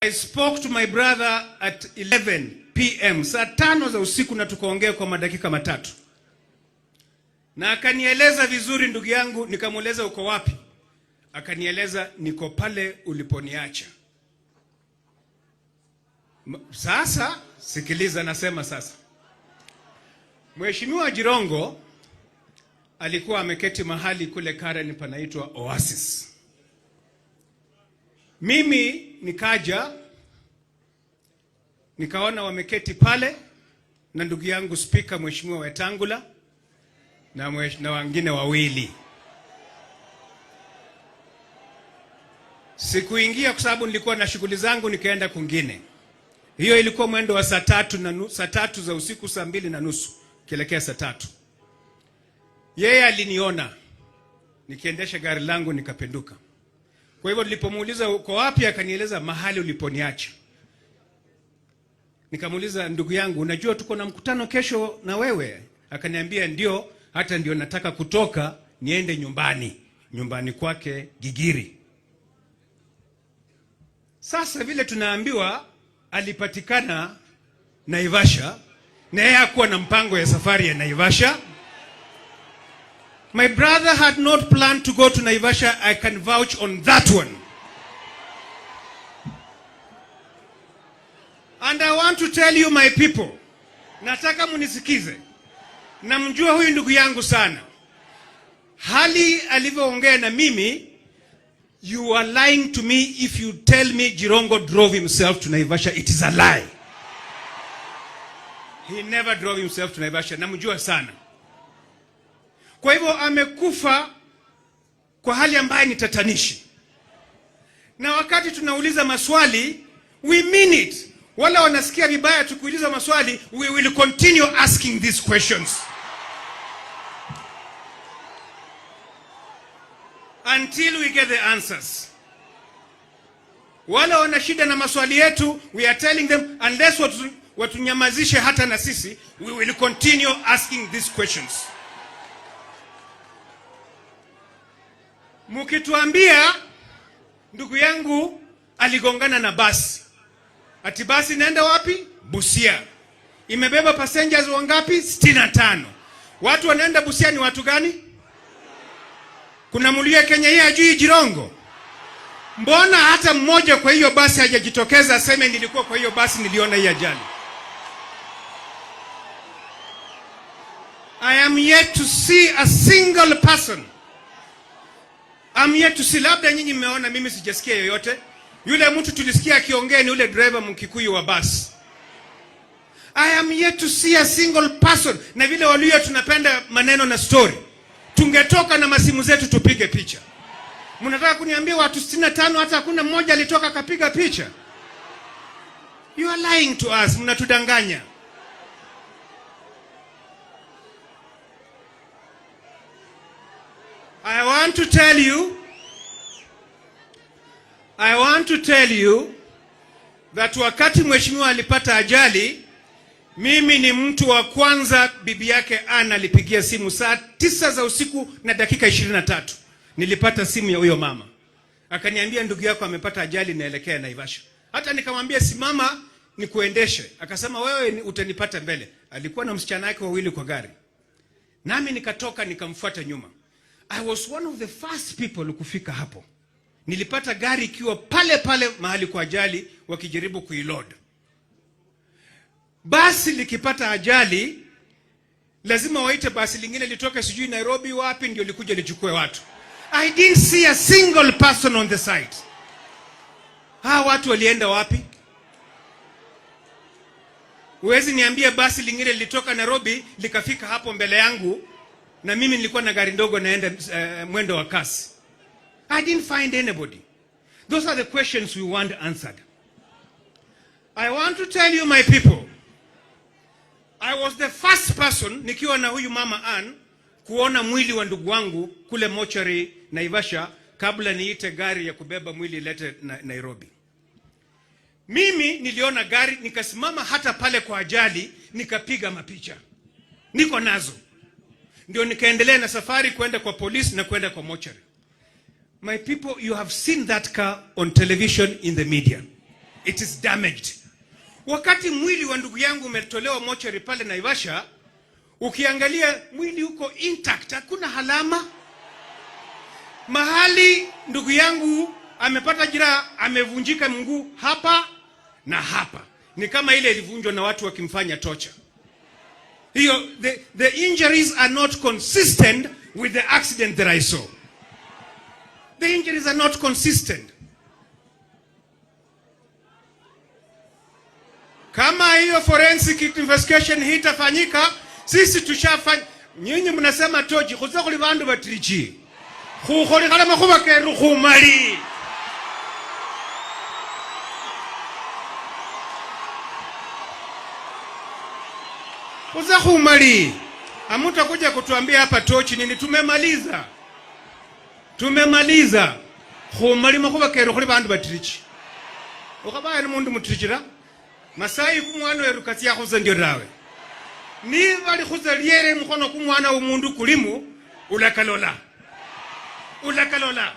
I spoke to my brother at 11 p.m. saa 5 za usiku na tukaongea kwa madakika matatu. Na akanieleza vizuri ndugu yangu, nikamueleza uko wapi? Akanieleza niko pale uliponiacha. Sasa sikiliza, nasema sasa. Mheshimiwa Jirongo alikuwa ameketi mahali kule Karen panaitwa Oasis. Mimi nikaja nikaona wameketi pale na ndugu yangu speaker Mheshimiwa Wetangula na wengine wawili. Sikuingia kwa sababu nilikuwa na shughuli zangu, nikaenda kwingine. Hiyo ilikuwa mwendo wa saa 3 za usiku, saa 2:30 kielekea saa 3. Yeye aliniona nikiendesha gari langu nikapenduka. Kwa hivyo nilipomuuliza uko wapi, akanieleza mahali uliponiacha. Nikamuuliza, ndugu yangu, unajua tuko na mkutano kesho na wewe? Akaniambia ndio, hata ndio nataka kutoka niende nyumbani kwake Gigiri. Sasa vile tunaambiwa alipatikana Naivasha na yeye hakuwa na mpango ya safari ya Naivasha. My brother had not planned to go to Naivasha. I can vouch on that one. And I want to tell you my people, nataka munisikize. Namjua huyu ndugu yangu sana. Hali alivyoongea na mimi, you are lying to me if you tell me Jirongo drove himself to Naivasha. It is a lie. He never drove himself to Naivasha. Namjua sana. Kwa hivyo amekufa kwa hali ambayo ni tatanishi. Na wakati tunauliza maswali, we mean it. Wala wanasikia vibaya tukuuliza maswali, we will continue asking these questions until we get the answers. Wala wana shida na maswali yetu, we are telling them unless watunyamazishe hata na sisi, we will continue asking these questions. Mukituambia ndugu yangu aligongana na basi. Ati basi naenda wapi? Busia. Imebeba passengers wangapi? 65. Watu wanaenda Busia ni watu gani? Kuna Muluya Kenya yeye ajui Jirongo? Mbona hata mmoja kwa hiyo basi hajajitokeza aseme nilikuwa kwa hiyo basi niliona hii ajali? I am yet to see a single person. I'm yet to see, labda nyinyi mmeona, mimi sijasikia yoyote. Yule mtu tulisikia akiongea ni yule driver Mkikuyu wa basi. I am yet to see a single person. Na vile Waluya tunapenda maneno na story, tungetoka na masimu zetu tupige picha. Mnataka kuniambia watu 65 hata hakuna mmoja alitoka akapiga picha? You are lying to us, mnatudanganya. I want to tell you that wakati mheshimiwa alipata ajali, mimi ni mtu wa kwanza bibi yake Anna alipigia simu saa 9 za usiku na dakika 23. Nilipata simu ya huyo mama. Akaniambia ndugu yako amepata ajali naelekea Naivasha. Hata nikamwambia simama nikuendeshe. Akasema wewe utanipata mbele. Alikuwa na msichana wake wawili kwa gari. Nami nikatoka nikamfuata nyuma. I was one of the first people kufika hapo. Nilipata gari ikiwa pale mahali kwa ajali wakijaribu kuiload. Basi likipata ajali lazima waite basi lingine litoke sijui Nairobi wapi ndio likuja lichukue watu. I didn't see a single person on the site. Watu walienda wapi? Uwezi niambia basi lingine litoka Nairobi likafika hapo mbele yangu na mimi nilikuwa na gari ndogo naenda mwendo wa kasi. I didn't find anybody. Those are the questions we want answered. I want to tell you my people, I was the first person nikiwa na huyu mama Ann kuona mwili wa ndugu wangu kule mochari Naivasha kabla niite gari ya kubeba mwili ilete Nairobi. Mimi niliona gari nikasimama hata pale kwa ajali nikapiga mapicha. Niko nazo. Ndio nikaendelea na safari kwenda kwa polisi na kwenda kwa mochari. My people, you have seen that car on television in the media. It is damaged. Wakati mwili wa ndugu yangu umetolewa mochari pale Naivasha, ukiangalia mwili uko intact, hakuna halama. Mahali ndugu yangu amepata jeraha, amevunjika mguu hapa na hapa, ni kama ile ilivunjwa na watu wakimfanya torture. Hiyo, the injuries are not consistent with the accident that I saw. The injuries are not consistent. Kama hiyo forensic investigation hitafanyika, sisi tushafanya. Nyinyi mnasema toji kuza kuli bandu batrichi. Khukoli kala makhuba keru khumali. Kuza khumali. Amuta kuja kutuambia hapa tochi nini, tumemaliza. Tumemaliza. Khumali makhuba keru khuli bandu batrichi. Ukabaya ni mundu mutrichira. Masai kumwana werukati ya khuza ndio rawe. Ni bali khuza liere mkono kumwana umundu kulimu ulakalola. Ulakalola.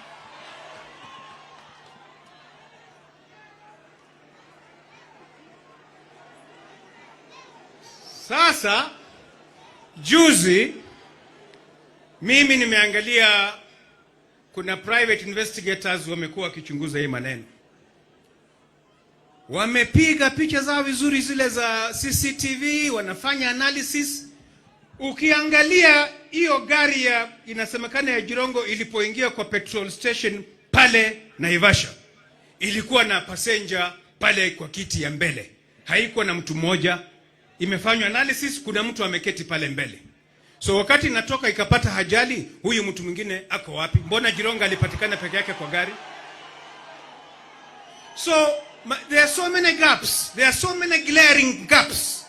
Sasa juzi mimi nimeangalia kuna private investigators wamekuwa kichunguza hii maneno. Wamepiga picha zao vizuri zile za CCTV, wanafanya analysis. Ukiangalia hiyo gari ya inasemekana ya Jirongo ilipoingia kwa petrol station pale Naivasha, ilikuwa na passenger pale kwa kiti ya mbele. Haikuwa na mtu mmoja. Imefanywa analysis, kuna mtu ameketi pale mbele. So wakati natoka ikapata ajali, huyu mtu mwingine ako wapi? Mbona Jirongo alipatikana peke yake kwa gari? So there are so many gaps. There are so many glaring gaps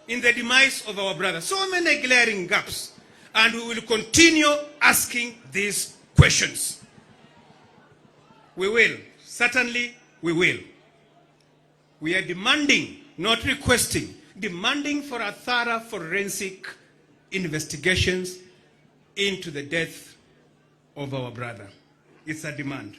in the demise of our brother. So many glaring gaps. And we will continue asking these questions. We will. Certainly, we will. We are demanding, not requesting, demanding for a thorough forensic investigations into the death of our brother. It's a demand.